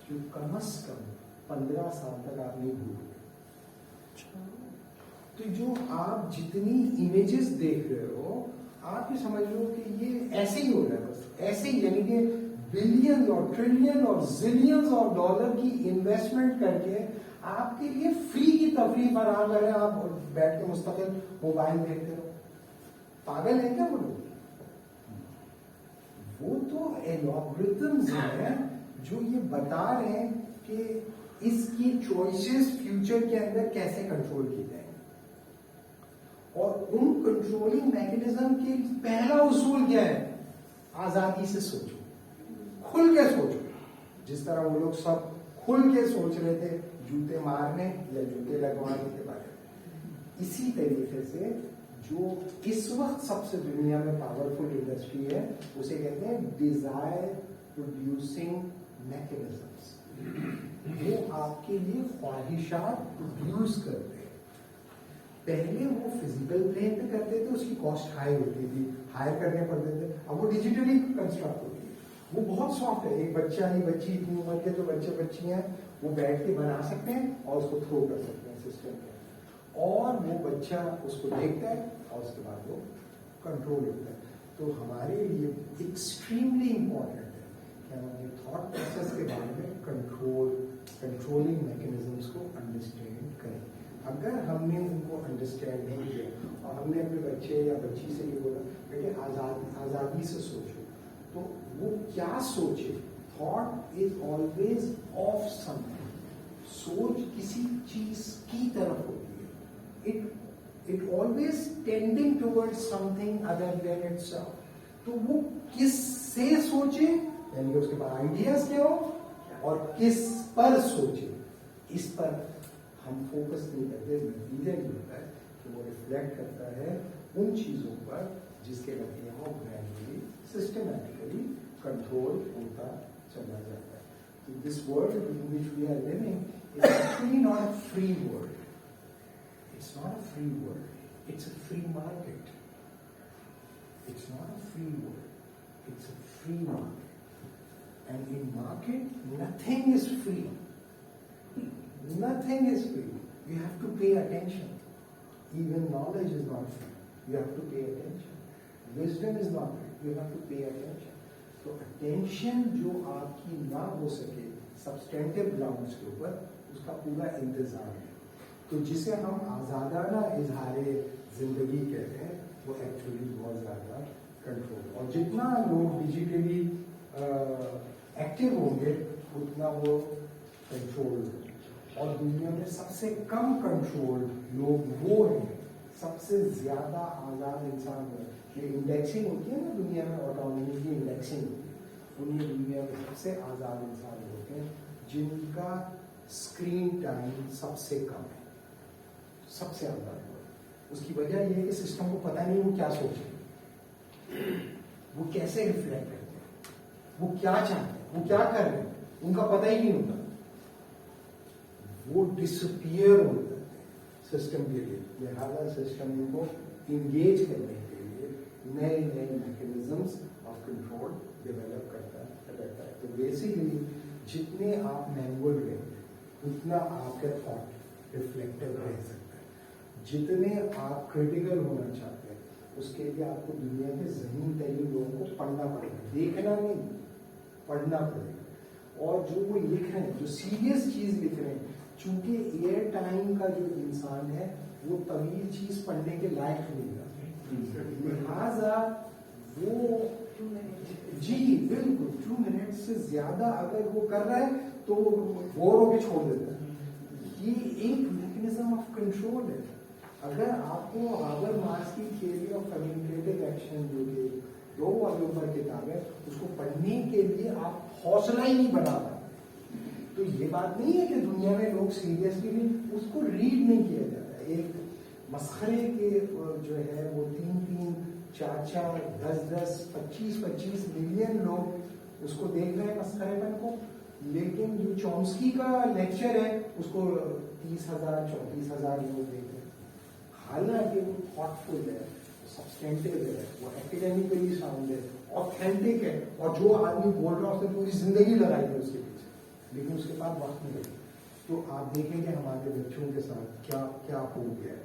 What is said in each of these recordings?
جو کم از کم 15 سال تک آپ نہیں بھولو گے. تو جو آپ جتنی امیجز دیکھ رہے ہو آپ یہ سمجھ لو کہ یہ ایسے ہی ہو رہا ہے, بس ایسے ہی, یعنی کہ بلین اور ٹریلین اور زلینز اور ڈالر کی انویسٹمنٹ کر کے آپ کے لیے فری کی تفریح فراہم کر رہے ہیں. آپ بیٹھ کے مستقل موبائل دیکھتے ہو. پاگل ہے کیا وہ لوگ؟ وہ تو الگورتھمز ہیں جو یہ بتا رہے ہیں کہ اس کی چوائسز فیوچر کے اندر کیسے کنٹرول کی جائیں. اور ان کنٹرولنگ میکینزم کے پہلا اصول کیا ہے؟ آزادی سے سوچو, کھل کے سوچو. جس طرح وہ لوگ سب کھل کے سوچ رہے تھے جوتے مارنے یا جوتے لگوانے کے بارے میں, اسی طریقے سے جو اس وقت سب سے دنیا میں پاورفل انڈسٹری ہے اسے کہتے ہیں ڈیزائر پروڈیوسنگ میکینزمس. وہ آپ کے لیے خواہشات پروڈیوس کرتے ہیں. پہلے وہ فزیکل پلین پہ کرتے تھے, اس کی کاسٹ ہائی ہوتی تھی, ہائر کرنے پڑتے تھے. اب وہ ڈیجیٹلی کنسٹرکٹ ہوتی ہے, وہ بہت سافٹ ہے. ایک بچہ نہیں بچی اتنی عمر کے جو بچے بچی ہیں وہ بیٹھ کے بنا سکتے ہیں اور اس کو تھرو کر سکتے ہیں سسٹم کے, اور وہ بچہ اس کو دیکھتا ہے اور اس کے بعد وہ کنٹرول ہوتا ہے. تو ہمارے لیے ایکسٹریملی امپورٹنٹ ہے کہ ہم اپنے تھاٹ پروسیس کے بارے میں کنٹرولنگ میکینزمس کو انڈرسٹینڈ کریں. اگر ہم نے ان کو انڈرسٹینڈ نہیں کیا اور ہم نے اپنے بچے یا بچی سے یہ بولا بیٹے آزادی سے سوچو, تو وہ کیا سوچے؟ Thought is always of something. سوچ کسی چیز کی طرف ہوتی ہے. It always tending toward something other than itself. تو وہ کس سے سوچے, یعنی کہ اس کے پاس آئیڈیاز کیا ہو, اور کس پر سوچے, اس پر ہم فوکس نہیں کرتے. نتیجہ یہ ہوتا ہے کہ وہ ریفلیکٹ کرتا ہے ان چیزوں پر جس کے نتیجے میں گریجولی سسٹمیٹکلی کنٹرول ہوتا چلا جاتا ہے. تو this world in which we are living is actually not a free world. It's not a free world, it's a free market. It's not a free world, it's a free market. And in market, nothing is free. Nothing is free. You have to pay attention. Even knowledge is not free. You have to pay attention. Wisdom is not free. You have to pay attention. So attention جو آپ کی نہ ہو سکے substantive grounds کے اوپر, اس کا پورا انتظام ہے. تو جسے ہم آزادانہ اظہار زندگی کہتے ہیں وہ ایکچولی بہت زیادہ کنٹرول. اور جتنا لوگ ڈیجیٹلی ایکٹیو ہوں گے اتنا وہ کنٹرول. اور دنیا میں سب سے کم کنٹرول لوگ وہ ہیں, سب سے زیادہ آزاد انسان ہیں. یہ انڈیکسنگ ہوتی ہے نا دنیا میں, آٹونومی کی انڈیکسنگ ہوتی ہے, انہیں دنیا میں سب سے آزاد انسان ہوتے ہیں جن کا اسکرین ٹائم سب سے کم ہے, سب سے آزاد ہوا. اس کی وجہ یہ ہے کہ سسٹم کو پتہ نہیں وہ کیا سوچے, وہ کیسے ریفلیکٹ کرتے ہیں, وہ کیا چاہتے ہیں, وہ کیا کر رہے ہیں, ان کا پتہ ہی نہیں ہوتا. وہ ڈسپیئر ہو جاتے ہیں سسٹم کے لیے. لہٰذا سسٹم ان کو انگیج کرنے کے لیے نئے نئے میکینزمس آف کنٹرول ڈیولپ کرتا رہتا ہے. تو بیسیکلی جتنے آپ مینول رہیں گے اتنا آپ کا تھاٹ ریفلیکٹیو رہ سکتا ہے. جتنے آپ کریٹیکل ہونا چاہتے ہیں اس کے لیے آپ کو دنیا کے ذہین ترین لوگوں کو پڑھنا پڑے گا, دیکھنا نہیں, پڑھنا پڑے گا. اور جو وہ لکھ رہے ہیں, جو سیریس چیز لکھ رہے ہیں, چونکہ ایئر ٹائم کا جو انسان ہے وہ طویل چیز پڑھنے کے لائق نہیں رہا, لہٰذا وہ جی بالکل 2 منٹ سے زیادہ اگر وہ کر رہا ہے تو وہ بور ہو کے چھوڑ دیتا ہے. یہ ایک میکینزم آف کنٹرول ہے. اگر آپ کو ہابر مارکس کی تھیوری آف کمیونیکیٹو ایکشن جو کہ 2 والیوم پر کتاب ہے, اس کو پڑھنے کے لیے آپ حوصلہ ہی نہیں بنا پاتے. تو یہ بات نہیں ہے کہ دنیا میں لوگ سیریسلی نہیں, اس کو ریڈ نہیں کیا جاتا. ایک مسخرے کے جو ہے وہ 3-3, 4-4, 10-10, 25-25 ملین لوگ اس کو دیکھ رہے ہیں مسخرے پن کو, لیکن جو چومسکی کا لیکچر ہے اس کو 30,000 34,000 لوگ دیکھ رہے ہیں. حالانکہ وہ تھاٹفل ہے, سبسٹینٹیو ہے, وہ ایکیڈیمکلی ساؤنڈ ہے, آتھینٹک ہے, اور جو آدمی بول رہا ہے اس نے پوری زندگی لگائی ہے اس کے پیچھے. لیکن اس کے پاس وقت نہیں رہے. تو آپ دیکھیں کہ ہمارے بچوں کے ساتھ کیا کیا ہو گیا ہے.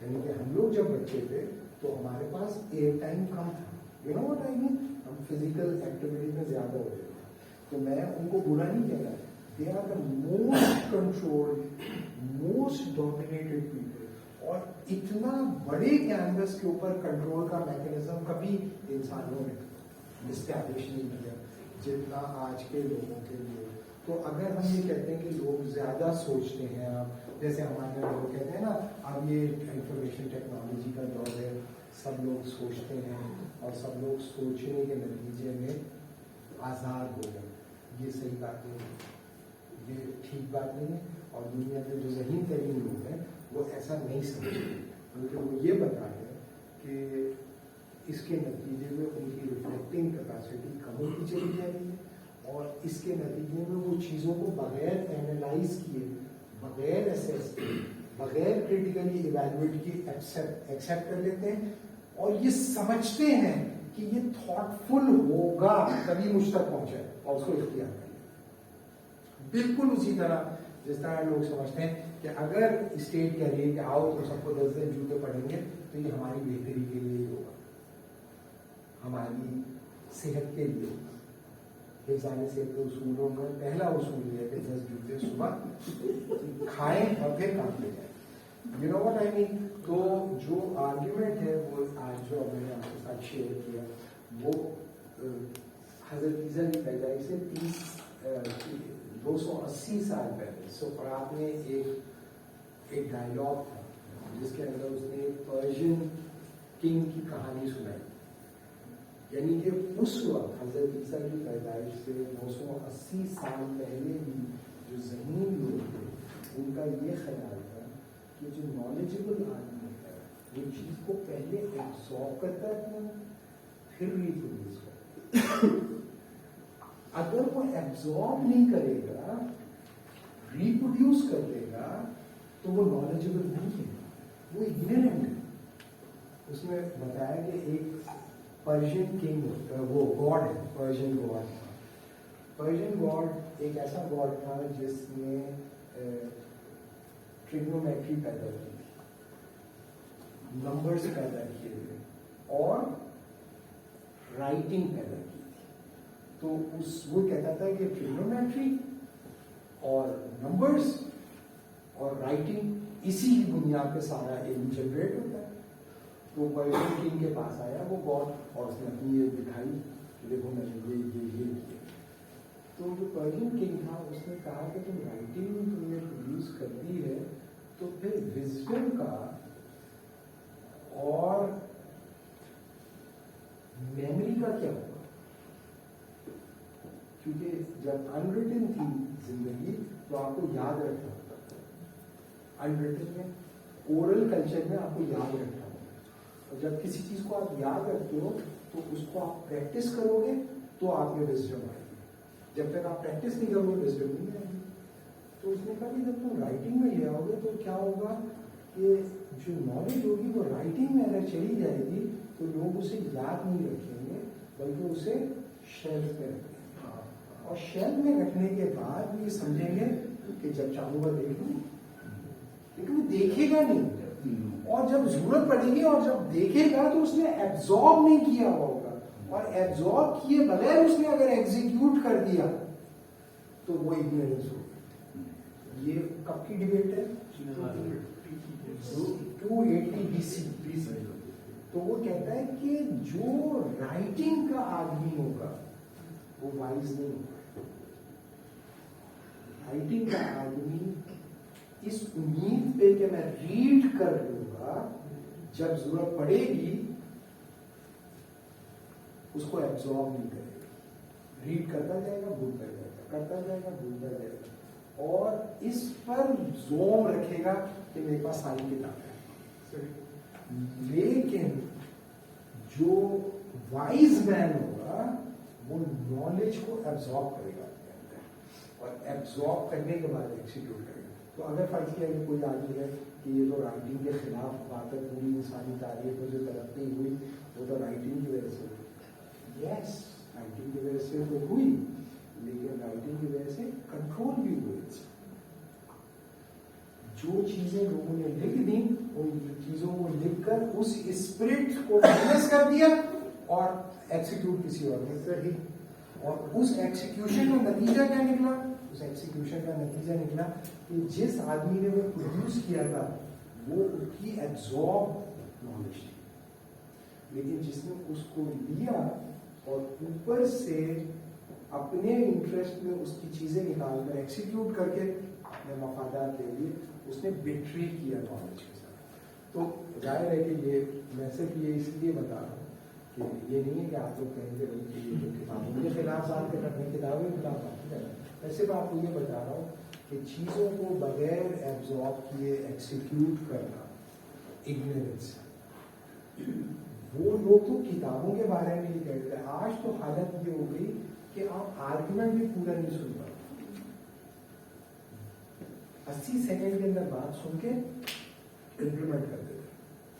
یعنی کہ ہم لوگ جب بچے تھے تو ہمارے پاس ایئر ٹائم کم تھا. یو نو واٹ آئی مین, ہم فزیکل ایکٹیویٹی میں زیادہ ہوتے تھے. تو میں ان کو برا نہیں کہہ رہا, they are the most control, most dominated people. اور اتنا بڑے کینوس کے اوپر کنٹرول کا میکینزم کبھی انسانوں نے اسٹیبلش نہیں کیا جتنا آج کے لوگوں کے لیے. تو اگر ہم یہ کہتے ہیں کہ لوگ زیادہ سوچتے ہیں, اب جیسے ہمارے لوگ کہتے ہیں نا اب یہ انفارمیشن ٹیکنالوجی کا دور ہے, سب لوگ سوچتے ہیں اور سب لوگ سوچنے کے نتیجے میں آزاد ہو گئے. یہ صحیح بات نہیں ہے, یہ ٹھیک بات نہیں ہے. اور دنیا کے جو ذہین ترین لوگ ہیں وہ ایسا نہیں سمجھتے, بلکہ وہ یہ بتا رہے ہیں کہ اس کے نتیجے میں ان کی ریفلیکٹنگ کیپیسٹی کم ہوتی چلی جا رہی ہے, اور اس کے نتیجے میں وہ چیزوں کو بغیر اینالائز کیے, بغیر اسیس کیے, بغیر کریٹیکلی ایویلویٹ کیے ایکسیپٹ کر لیتے ہیں, اور یہ سمجھتے ہیں کہ یہ تھاٹ فل ہوگا تبھی مجھ تک پہنچے اور اس کو اختیار کر لیں. بالکل اسی طرح جس طرح لوگ سمجھتے ہیں کہ اگر اسٹیٹ کہہ رہی ہے کہ آؤ تو سب کو 10 دن جوتے پڑیں گے تو یہ ہماری بہتری کے لیے ہی ہوگا, ہماری صحت کے لیے ہوگا. حفظان صحت کے اصولوں میں پہلا اصول یہ ہے کہ 10 جوتے صبح کھائیں اور پھر کام لے جائیں. یو نو واٹ آئی مین. تو جو آرگیومنٹ ہے وہ آج جو میں نے آپ کے ساتھ شیئر کیا وہ حضرت عیسیٰ کی پیدائش سے 280 سال پہلے. سو آپ نے ایک ڈائلاگ تھا جس کے اندر اس نے پرشین کنگ کی کہانی سنائی, یعنی کہ اس وقت حضرت عیسیٰ کی پیدائش سے 280 سال پہلے بھی جو ذہین لوگ تھے ان کا یہ خیال تھا کہ جو نالجبل آدمی ہے وہ چیز کو پہلے ایبزارب کرتا ہے پھر ریپروڈیوس کرتا ہے. اگر وہ ایبزارب نہیں کرے گا, ریپروڈیوس کر دے گا, تو وہ نالجبل نہیں ہے, وہ اگنورنٹ ہے. اس میں بتایا کہ ایک پرشین کنگ ہوتا ہے, وہ گاڈ ہے, پرشین گاڈ تھا. پرشین گاڈ ایک ایسا گاڈ تھا جس نے ٹریگنومیٹری پیدا کی تھی, نمبرز پیدا کیے تھے, اور رائٹنگ پیدا کی تھی. تو وہ کہتا تھا کہ ٹریگنومیٹری اور نمبرز اور رائٹنگ اسی کی بنیاد پہ سارا علم جنریٹ ہوتا ہے. تو پرشین کنگ کے پاس آیا وہ گاڈ, اور اس نے اپنی یہ دکھائی کہ دیکھو میں نے یہ کیا. تو جو پرشین کنگ تھا اس نے کہا کہ تم رائٹنگ تم نے پروڈیوس کر دی ہے تو پھر وزڈم کا اور میموری کا کیا ہوگا, کیونکہ جب انریٹن تھی زندگی تو آپ کو یاد رکھنا ہوتا تھا. انریٹن میں اورل کلچر میں آپ کو یاد رکھنا ہوتا ہے, اور جب کسی چیز کو آپ یاد رکھتے ہو تو اس کو آپ پریکٹس کرو گے تو آپ میں وزڈم آئے گی. جب تک آپ پریکٹس نہیں کرو گے وزڈم نہیں آئے گی. تو اس نے کہا کہ جب تم رائٹنگ میں لے آؤ گے تو کیا ہوگا کہ جو نالج ہوگی وہ رائٹنگ میں اگر چلی جائے گی تو لوگ اسے یاد نہیں رکھیں گے بلکہ اسے شیلف میں رکھیں گے, اور شیلف میں رکھنے کے بعد یہ سمجھیں گے کہ جب چاہوں گا دیکھ لوں, لیکن وہ دیکھے گا نہیں. اور جب ضرورت پڑے گی اور جب دیکھے گا تو اس نے ایبزارب نہیں کیا ہوگا, اور ایبزارب کیے بغیر اس نے اگر ایگزیکیوٹ کر دیا تو وہ اگنورینس ہوگی. یہ کب کی ڈیبیٹ ہے؟ 280 BC. تو وہ کہتا ہے کہ جو رائٹنگ کا آدمی ہوگا وہ وائز نہیں ہوگا. رائٹنگ کا آدمی اس امید پہ کہ میں ریڈ کر لوں گا, جب ضرورت پڑے گی اس کو ایبزارب نہیں کرے گا. ریڈ کرتا جائے گا, بھولتا جائے گا, کرتا جائے گا, بھولتا جائے گا, اور اس پر زوم رکھے گا کہ میرے پاس ساری کتابیں ہیں. لیکن جو وائز مین ہوگا وہ نالج کو ایبزارب کرے گا اپنے اندر, اور ایبزارب کرنے کے بعد ایکسیکیوٹ کرے گا. تو اگر فرض کیا کہ کوئی آدمی ہے کہ یہ تو رائٹنگ کے خلاف بات ہے, پوری انسانی تاریخ میں جو ترقی ہوئی وہ تو رائٹنگ کی وجہ سے ہوئی. یس, رائٹنگ کی وجہ سے تو ہوئی, لیکن رائٹنگ کی وجہ سے کنٹرول جو چیزیں لوگوں نے لکھ دی ان چیزوں کو لکھ کر اس اسپرٹ کو مائنس کر دیا اور ایکسیکیوٹ کسی اور نے کر دی. اور اس ایکسیکیوشن کا نتیجہ کیا نکلا؟ اس ایکسیکیوشن کا نتیجہ نکلا کہ جس آدمی نے وہ پروڈیوس کیا تھا وہ ان کی ایبزارب نالج تھی, لیکن جس نے اس کو لیا اور اوپر سے اپنے انٹرسٹ میں اس کی چیزیں نکال کر ایکسیکیوٹ کر کے اپنے مفادات لے لیے, اس نے بیٹری کیا نالج کے ساتھ. تو ظاہر ہے کہ یہ میں صرف یہ اس لیے بتا رہا ہوں کہ یہ نہیں ہے کہ آپ لوگ کہیں گے کہ یہ جو کتابوں کے خلاف بات کر رہے ہیں, کتابوں کے خلاف بات کر رہے ہیں. میں صرف آپ کو یہ بتا رہا ہوں کہ چیزوں کو بغیر ایبزارب کیے ایکسیکیوٹ کرنا اگنورینس ہے. وہ لوگ تو کتابوں کے بارے میں نہیں کہتے. آج تو حالت یہ ہو گئی کہ آپ آرگومنٹ بھی پورا نہیں سن پاتے, 80 سیکنڈ کے اندر بات سن کے امپلیمنٹ کر دیتے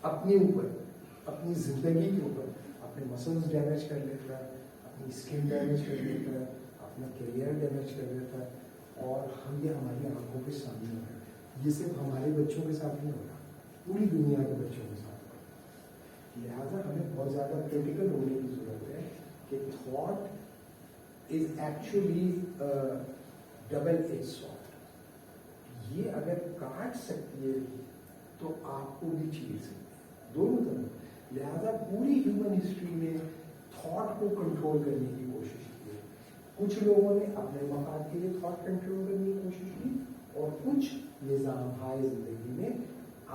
اپنے اوپر, اپنی زندگی کے اوپر. اپنے مسلز ڈیمیج کر لیتا ہے, اپنی اسکن ڈیمیج کر لیتا ہے, اپنا کیریئر ڈیمیج کر لیتا ہے. اور ہم یہ ہماری آنکھوں کے سامنے ہو رہا ہے. یہ صرف ہمارے بچوں کے ساتھ نہیں ہو رہا, پوری دنیا کے بچوں کے ساتھ ہو رہا ہے. لہٰذا ہمیں بہت زیادہ کریٹیکل ہونے کی ضرورت ہے کہ thought is actually double edge sword. یہ اگر کاٹ سکتی ہے تو آپ کو بھی چیر سکتی ہے, دونوں طرف. لہذا پوری ہیومن ہسٹری میں تھاٹ کو کنٹرول کرنے کی کوشش کی ہے. کچھ لوگوں نے اپنے مفاد کے لیے تھاٹ کنٹرول کرنے کی کوشش کی, اور کچھ نظام ہائے زندگی میں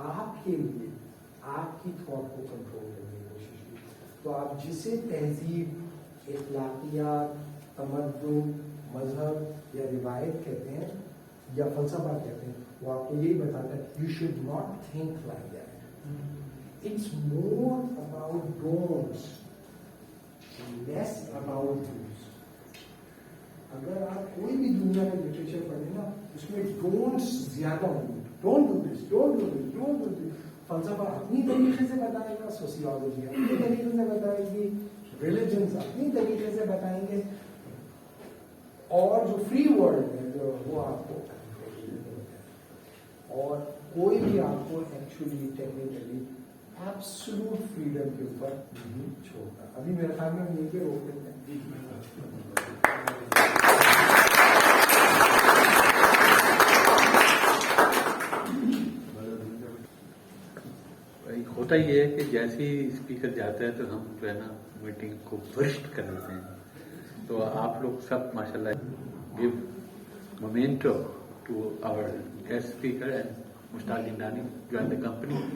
آپ کے لیے آپ کی تھاٹ کو کنٹرول کرنے کی کوشش کی. تو آپ جسے تہذیب, اخلاقیات, تمدن, مذہب یا روایت کہتے ہیں یا فلسفہ کہتے ہیں, وہ آپ کو یہی بتاتا ہے you should not think like that. It's more about don'ts, less about do's. اگر آپ کوئی بھی دنیا میں لٹریچر پڑھیں نا, اس میں ڈونٹس زیادہ ہوں گے. Don't do this, don't do this, don't do this. فلسفہ اپنی طریقے سے بتائے گا, سوسیولوجی اپنی طریقے سے بتائے گی, ریلیجنس اپنی طریقے سے بتائیں گے, اور جو فری ورلڈ ہے جو وہ آپ کو, اور کوئی بھی آپ کو ایکچولی ٹیکنیکلی ایبسولوٹ فریڈم کے اوپر نہیں چھوڑتا. ابھی میرے خیال میں ہم یہ کہ روکتے ہیں. ہوتا یہ ہے کہ جیسے ہی اسپیکر جاتا ہے تو ہم جو ہے نا میٹنگ کو برسٹ کر دیتے ہیں. تو آپ لوگ سب ماشاء اللہ give memento to our guest speaker and Mushtaq Jandani join the company.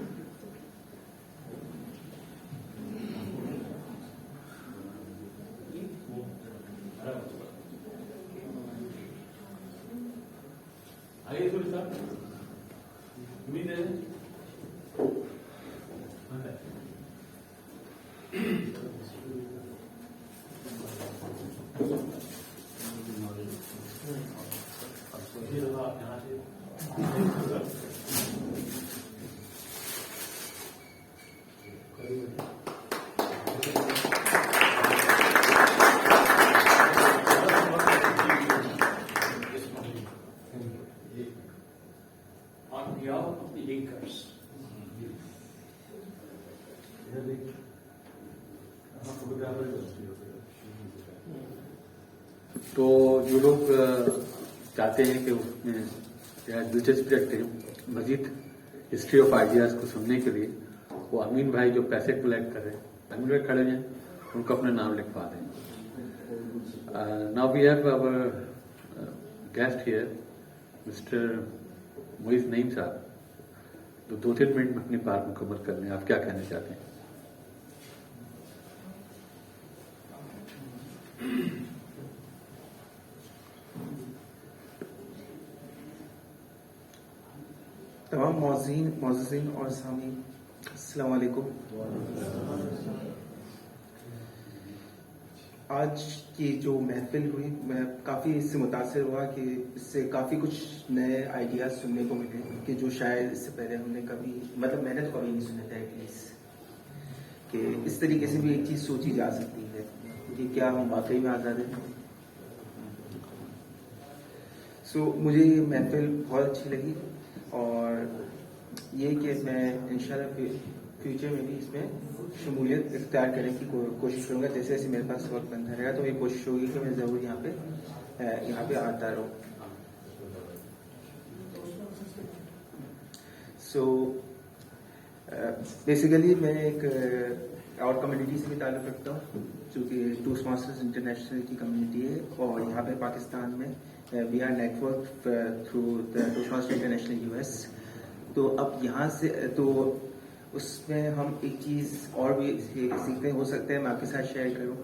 آئیے تھوڑی صاحب امید ہے. تو جو لوگ چاہتے ہیں کہ اس میں دلچسپی رکھتے ہیں مزید ہسٹری آف آئیڈیاز کو سننے کے لیے, وہ امین بھائی جو پیسے کلیکٹ کر رہے ہیں, امین بھائی کھڑے ہیں, ان کو اپنا نام لکھوا دیں. Now we have our guest here mister Moiz Naeem sahab, تو 2-3 منٹ میں اپنی بات مکمل کر لیں. آپ کیا کہنا چاہتے ہیں؟ تمام معززین اور سامعین السلام علیکم. آج کی جو محفل ہوئی میں کافی اس سے متاثر ہوا کہ اس سے کافی کچھ نئے آئیڈیاز سننے کو ملے کہ جو شاید اس سے پہلے ہم نے کبھی میں نے تو کبھی نہیں سنا تھا ایٹ لیسٹ, کہ اس طریقے سے بھی ایک چیز سوچی جا سکتی ہے کہ کیا ہم واقعی میں آزاد ہیں. مجھے یہ محفل بہت اچھی لگی. اور یہ کہ میں انشاءاللہ فیوچر میں بھی اس میں شمولیت اختیار کرنے کی کوشش کروں گا. جیسے جیسے میرے پاس وقت بنتا رہے گا تو یہ کوشش ہوگی کہ میں ضرور یہاں پہ آتا رہوں. سو بیسیکلی میں ایک اور کمیونٹی سے بھی تعلق رکھتا ہوں جو کہ ٹوسٹ ماسٹرز انٹرنیشنل کی کمیونٹی ہے, اور یہاں پہ پاکستان میں we are network through Toastmaster International US. تو اب یہاں سے تو اس میں ہم ایک چیز اور بھی سیکھتے ہو سکتے ہیں, میں آپ کے ساتھ شیئر کروں.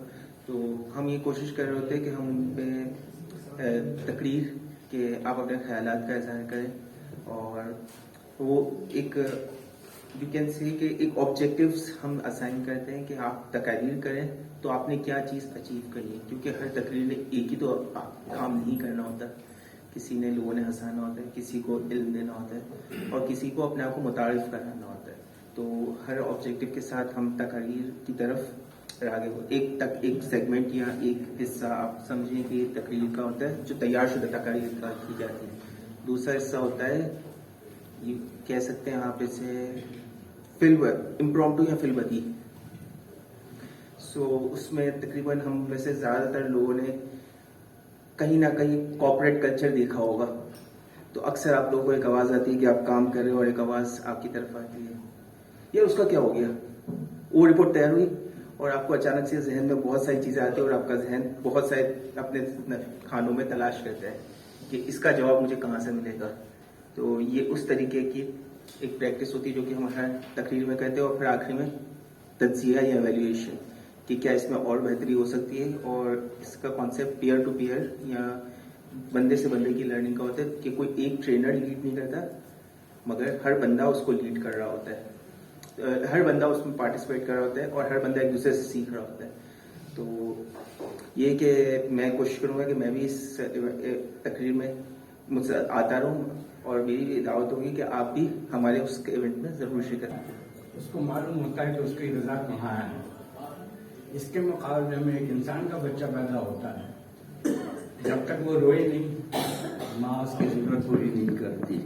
تو ہم یہ کوشش کر رہے ہوتے ہیں کہ ہم ان پہ تقریر کہ آپ اپنے خیالات کا اظہار کریں, اور وہ ایک یو کین سی کہ ایک آبجیکٹیوز ہم اسائن کرتے ہیں کہ آپ تقریر کریں تو آپ نے کیا چیز اچیو کرنی ہے, کیونکہ ہر تقریر نے ایک ہی تو کام نہیں کرنا ہوتا. کسی نے لوگوں نے ہنسانا ہوتا ہے, کسی کو علم دینا ہوتا ہے, اور کسی کو اپنے آپ کو متعارف کرانا ہوتا ہے. تو ہر آبجیکٹیو کے ساتھ ہم تقریر کی طرف آگے ایک سیگمنٹ یا ایک حصہ آپ سمجھیں کہ تقریر کا ہوتا ہے جو تیار شدہ تقریر کا کی جاتی ہے. دوسرا حصہ ہوتا ہے یہ کہہ سکتے ہیں آپ اسے امپرومپٹو یا فلبتی. سو اس میں تقریباً ہم میں سے زیادہ تر لوگوں نے کہیں نہ کہیں کارپوریٹ کلچر دیکھا ہوگا. تو اکثر آپ لوگوں کو ایک آواز آتی ہے کہ آپ کام کر رہے ہو, اور ایک آواز آپ کی طرف آتی ہے یار اس کا کیا ہو گیا, وہ رپورٹ تیار ہوئی, اور آپ کو اچانک سے ذہن میں بہت ساری چیزیں آتی ہیں, اور آپ کا ذہن بہت سارے اپنے کھانوں میں تلاش کرتا ہے کہ اس کا جواب مجھے کہاں سے ملے گا. تو یہ اس طریقے کی ایک پریکٹس ہوتی ہے جو کہ ہم ہر تقریر میں کہتے ہیں, اور پھر آخری میں تجزیہ یا ایویلیویشن کہ کیا اس میں اور بہتری ہو سکتی ہے. اور اس کا کانسیپٹ پیئر ٹو پیئر یا بندے سے بندے کی لرننگ کا ہوتا ہے کہ کوئی ایک ٹرینر لیڈ نہیں کرتا, مگر ہر بندہ اس کو لیڈ کر رہا ہوتا ہے, ہر بندہ اس میں پارٹیسپیٹ کر رہا ہوتا ہے, اور ہر بندہ ایک دوسرے سے سیکھ رہا ہوتا ہے. تو یہ کہ میں کوشش کروں گا کہ میں بھی اس تقریر میں مجھ سے آتا رہوں, اور میری دعوت ہوگی کہ آپ بھی ہمارے اس کے ایونٹ میں ضرور شرکت کریں. اس کو معلوم ہوتا ہے کہ اس کی رضا کہاں ہے. اس کے مقابلے میں ایک انسان کا بچہ پیدا ہوتا ہے, جب تک وہ روئے نہیں ماں اس کی ضرورت پوری نہیں کرتی.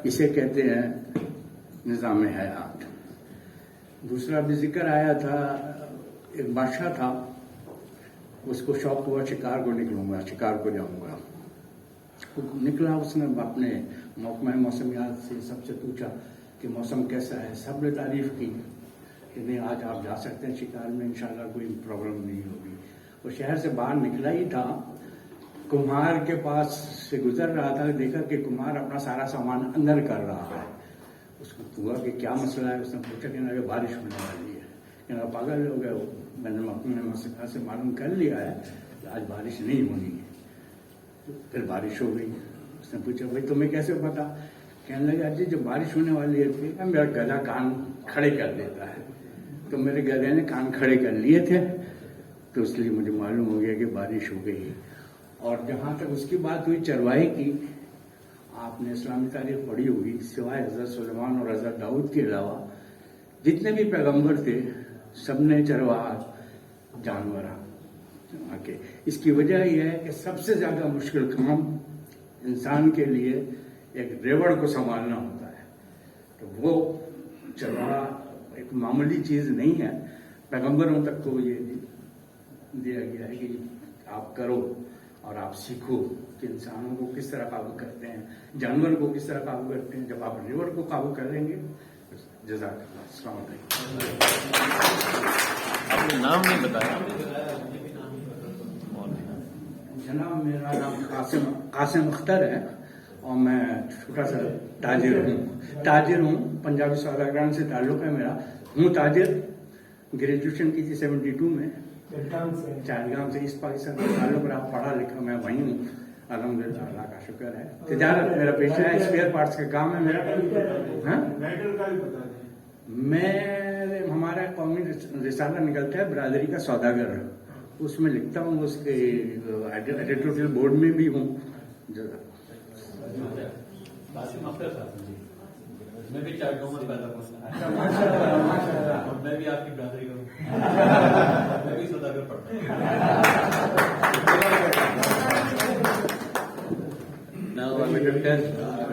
اسے کہتے ہیں نظام حیات. دوسرا بھی ذکر آیا تھا, ایک بادشاہ تھا, اس کو شوق ہوا شکار کو نکلوں گا, شکار کو جاؤں گا. نکلا, اس نے اپنے محکمہ موسمیات سے سب سے پوچھا کہ موسم کیسا ہے. سب نے تعریف کی کہ نہیں آج آپ جا سکتے ہیں شکار میں, انشاءاللہ کوئی پرابلم نہیں ہوگی. وہ شہر سے باہر نکلا ہی تھا, کمہار کے پاس سے گزر رہا تھا, دیکھا کہ کمہار اپنا سارا سامان اندر کر رہا ہے. اس کو ہوا کہ کیا مسئلہ ہے. اس نے پوچھا کہ بارش ہونے والی ہے. کہ پاگل ہو گئے, میں نے اپنے موسیقی سے معلوم کر لیا ہے کہ آج بارش نہیں ہونی ہے. پھر بارش ہو گئی. اس نے پوچھا بھائی تمہیں کیسے پتا. کہنے لگا جی جو بارش ہونے والی ہے میرا گلا کان کھڑے کر دیتا ہے, تو میرے گلے نے کان کھڑے کر لیے تھے, تو اس لیے مجھے معلوم ہو گیا کہ بارش ہو گئی. اور جہاں تک اس کی بات ہوئی چرواہے کی, آپ نے اسلامی تاریخ پڑھی ہوگی, سوائے حضرت سلیمان اور حضرت داؤد کے علاوہ جتنے بھی پیغمبر تھے سب نے چرواہا جانور کے. اس کی وجہ یہ ہے کہ سب سے زیادہ مشکل کام انسان کے لیے ایک ریوڑ کو سنبھالنا ہوتا ہے. تو وہ چرواہا ایک معمولی چیز نہیں ہے. پیغمبروں تک تو یہ دیا گیا ہے کہ آپ کرو اور آپ سیکھو کہ انسانوں کو کس طرح قابو کرتے ہیں, جانور کو کس طرح قابو کرتے ہیں. جب آپ ریوڑ کو قابو کر لیں گے, جزاک اللہ. السلام علیکم. آپ نے نام نہیں بتایا. جناب میرا نام قاسم اختر ہے, اور میں چھوٹا سا تاجر ہوں. پنجابی سوداگران سے تعلق ہے میرا. ہوں تاجر. گریجویشن کی تھی 72 میں چارگام سے. ایسٹ پاکستان سے تعلق رہا, پڑھا لکھا میں وہیں ہوں. الحمدللہ اللہ کا شکر ہے. تجارت میرا پیشہ ہے, اسپیئر پارٹس کا کام ہے میرا. میں ہمارا قومی رسالہ نکلتا ہے برادری کا سوداگر, اس میں لکھتا ہوں, اس کے ایڈیٹوریل بورڈ میں بھی ہوں. میں بھی چاہتا ہوں پیدا کروں, اور میں بھی آپ کی برادری کروں. میں بھی سوداگر پڑھتا ہوں. Now I will tell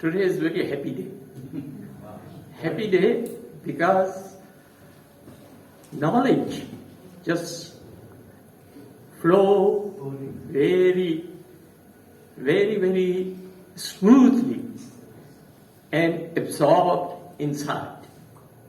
Today is very happy day. Happy day because knowledge just flow very, very, very smoothly and absorbed inside.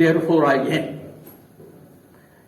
therefore I am,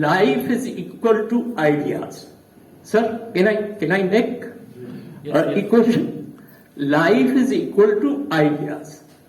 life is equal to ideas. Sir, can I make equation? Life is equal to ideas.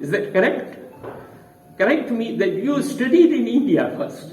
Is that correct? Correct me that you studied in India first.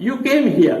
you came here.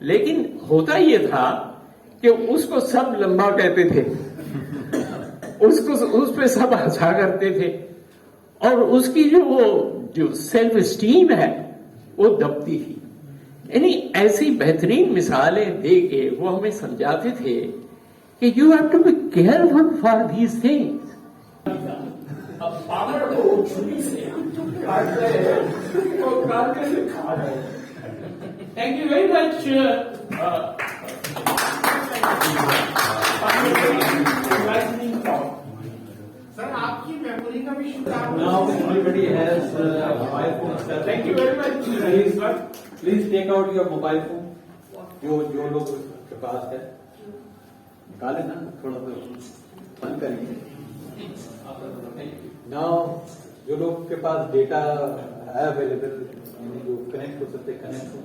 لیکن ہوتا یہ تھا کہ اس کو سب لمبا کہتے تھے، اس پہ سب ہنسا کرتے تھے، اور اس کی جو سیلف اسٹیم ہے وہ دبتی تھی. یعنی ایسی بہترین مثالیں دے کے وہ ہمیں سمجھاتے تھے کہ you have to be careful for these things. Thank you very much. Sir آپ کی میموری کا بھی شکار Now everybody has mobile phones. Thank you very much. Please take out your mobile phone. جو لوگ کے پاس ہے نکالے نا تھوڑا سا فن کریں گے. Now جو لوگ کے پاس ڈیٹا ہے اویلیبل، جو کنیکٹ ہو سکتے کنیکٹ ہو.